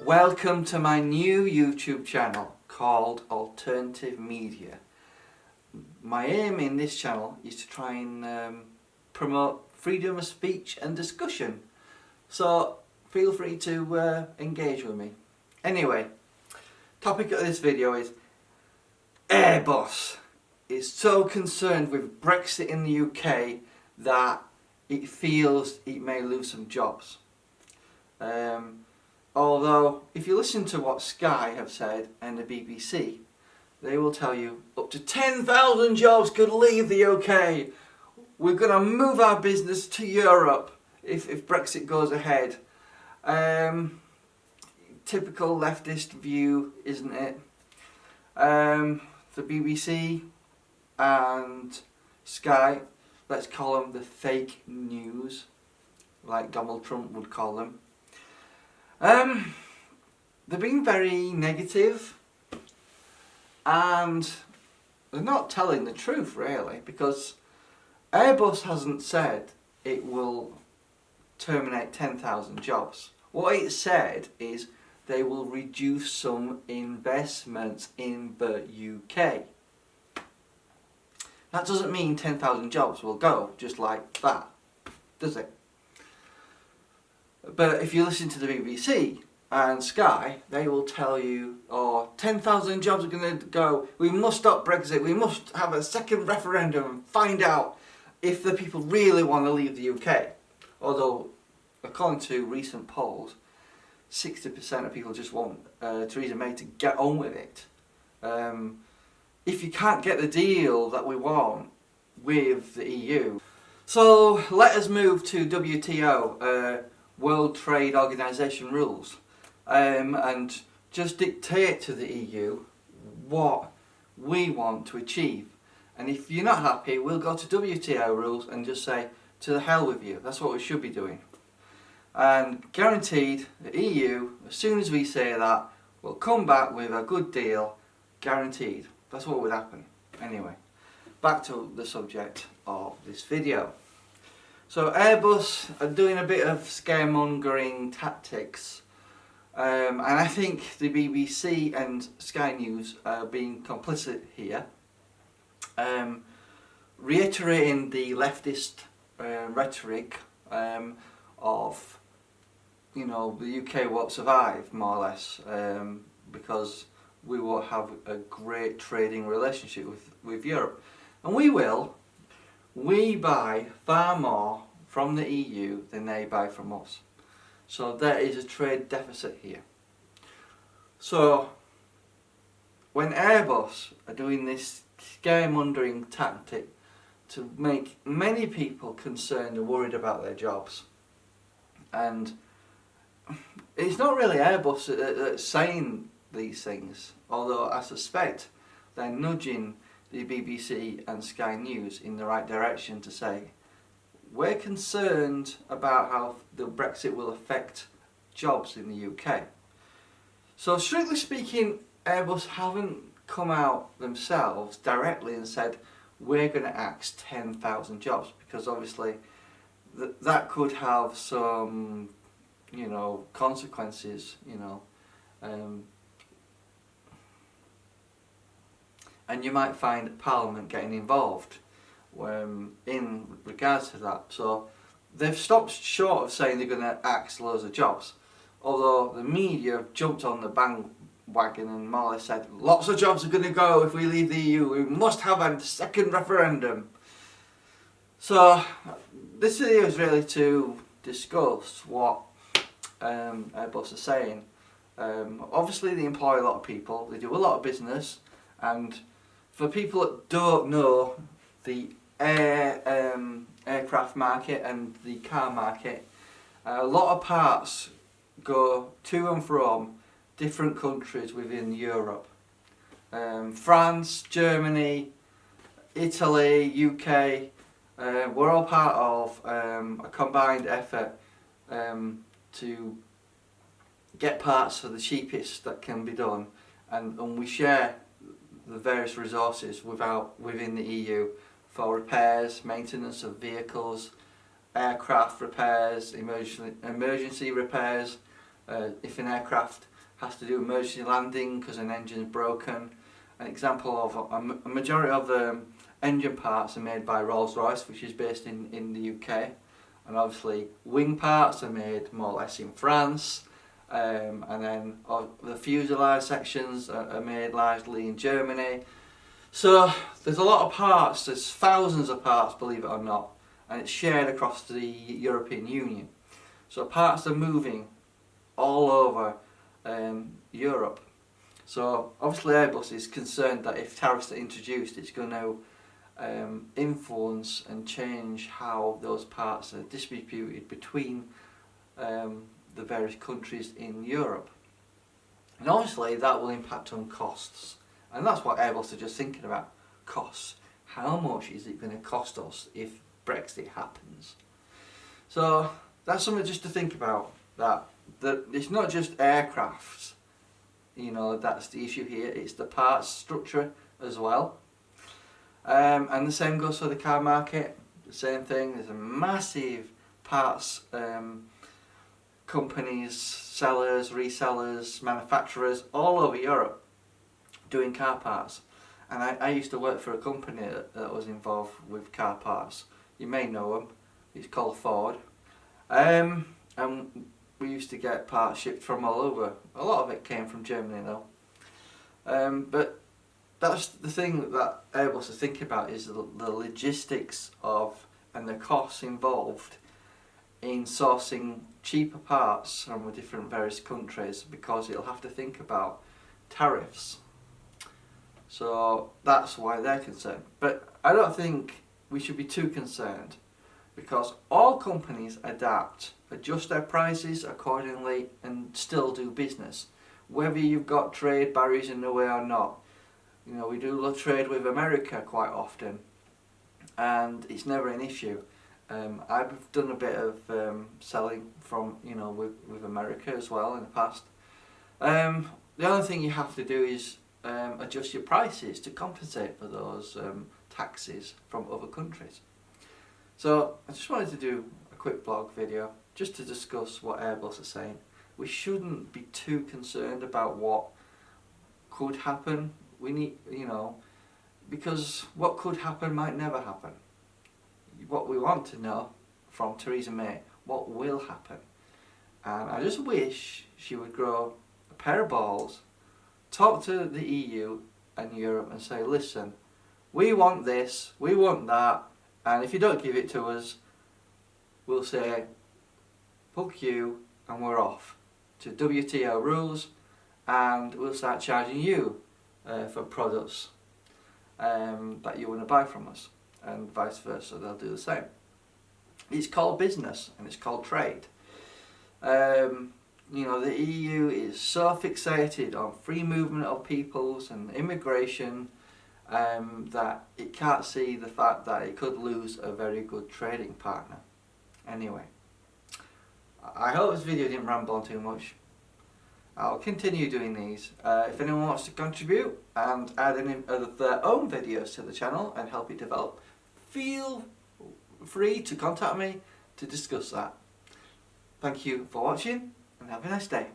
Welcome to my new YouTube channel called Alternative Media. My aim in this channel is to try and promote freedom of speech and discussion. So feel free to engage with me. Anyway, topic of this video is Airbus is so concerned with Brexit in the UK that it feels it may lose some jobs. Although, if you listen to what Sky have said and the BBC, they will tell you up to 10,000 jobs could leave the UK. We're going to move our business to Europe if Brexit goes ahead. Typical leftist view, isn't it? The BBC and Sky, let's call them the fake news, like Donald Trump would call them. They're being very negative and they're not telling the truth really, because Airbus hasn't said it will terminate 10,000 jobs. What it said is they will reduce some investments in the UK. That doesn't mean 10,000 jobs will go just like that, does it? But if you listen to the BBC and Sky, they will tell you, 10,000 jobs are going to go, we must stop Brexit, we must have a second referendum and find out if the people really want to leave the UK. Although, according to recent polls, 60% of people just want Theresa May to get on with it. If you can't get the deal that we want with the EU. So let us move to WTO, World Trade Organization rules, and just dictate to the EU what we want to achieve. And if you're not happy, we'll go to WTO rules and just say, to the hell with you. That's what we should be doing. And guaranteed, the EU, as soon as we say that, will come back with a good deal, guaranteed. That's what would happen. Anyway, back to the subject of this video. So Airbus are doing a bit of scaremongering tactics, and I think the BBC and Sky News are being complicit here, reiterating the leftist rhetoric of, you know, the UK won't survive, more or less, because we will have a great trading relationship with Europe. And we will. We buy far more from the EU than they buy from us. So there is a trade deficit here. So when Airbus are doing this scaremongering tactic to make many people concerned and worried about their jobs, and it's not really Airbus that's saying these things, although I suspect they're nudging the BBC and Sky News in the right direction to say, we're concerned about how the Brexit will affect jobs in the UK. So strictly speaking, Airbus haven't come out themselves directly and said, we're going to axe 10,000 jobs, because obviously that could have some, you know, consequences, you know, and you might find Parliament getting involved in regards to that. So they've stopped short of saying they're going to axe loads of jobs, although the media have jumped on the bandwagon and more or less said lots of jobs are going to go if we leave the EU, we must have a second referendum. So this video is really to discuss what Airbus are saying. Obviously they employ a lot of people, they do a lot of business, and for people that don't know the aircraft market and the car market, a lot of parts go to and from different countries within Europe. France, Germany, Italy, UK, we're all part of a combined effort to get parts for the cheapest that can be done, and we share the various resources within the EU for repairs, maintenance of vehicles, aircraft repairs, emergency repairs, if an aircraft has to do emergency landing because an engine's broken. An example of a majority of the engine parts are made by Rolls-Royce, which is based in the UK, and obviously wing parts are made more or less in France, and then the fuselage sections are made largely in Germany. So there's a lot of parts, there's thousands of parts, believe it or not, and it's shared across the European Union. So parts are moving all over Europe. So obviously Airbus is concerned that if tariffs are introduced, it's going to influence and change how those parts are distributed between the various countries in Europe. And obviously that will impact on costs. And that's what Airbus are just thinking about, costs. How much is it going to cost us if Brexit happens? So that's something just to think about, that it's not just aircrafts, you know, that's the issue here, it's the parts structure as well. And the same goes for the car market, the same thing, there's a massive parts companies, sellers, resellers, manufacturers all over Europe doing car parts. And I used to work for a company that was involved with car parts. You may know them, it's called Ford. And we used to get parts shipped from all over. A lot of it came from Germany though. But that's the thing that Airbus are thinking about, is the logistics of and the costs involved in sourcing cheaper parts from different various countries, because it'll have to think about tariffs. So that's why they're concerned. But I don't think we should be too concerned, because all companies adapt, adjust their prices accordingly and still do business. Whether you've got trade barriers in the way or not. You know, we do trade with America quite often and it's never an issue. I've done a bit of selling from, you know, with America as well in the past. The only thing you have to do is adjust your prices to compensate for those taxes from other countries. So I just wanted to do a quick blog video just to discuss what Airbus are saying. We shouldn't be too concerned about what could happen. We need, you know, because what could happen might never happen. What we want to know from Theresa May, what will happen. And I just wish she would grow a pair of balls, talk to the EU and Europe and say, listen, we want this, we want that, and if you don't give it to us, we'll say, fuck you, and we're off to WTO rules, and we'll start charging you for products that you want to buy from us, and vice versa, they'll do the same. It's called business and it's called trade. You know, the EU is so fixated on free movement of peoples and immigration that it can't see the fact that it could lose a very good trading partner. Anyway, I hope this video didn't ramble on too much. I'll continue doing these. If anyone wants to contribute and add any of their own videos to the channel and help it develop, feel free to contact me to discuss that. Thank you for watching and have a nice day.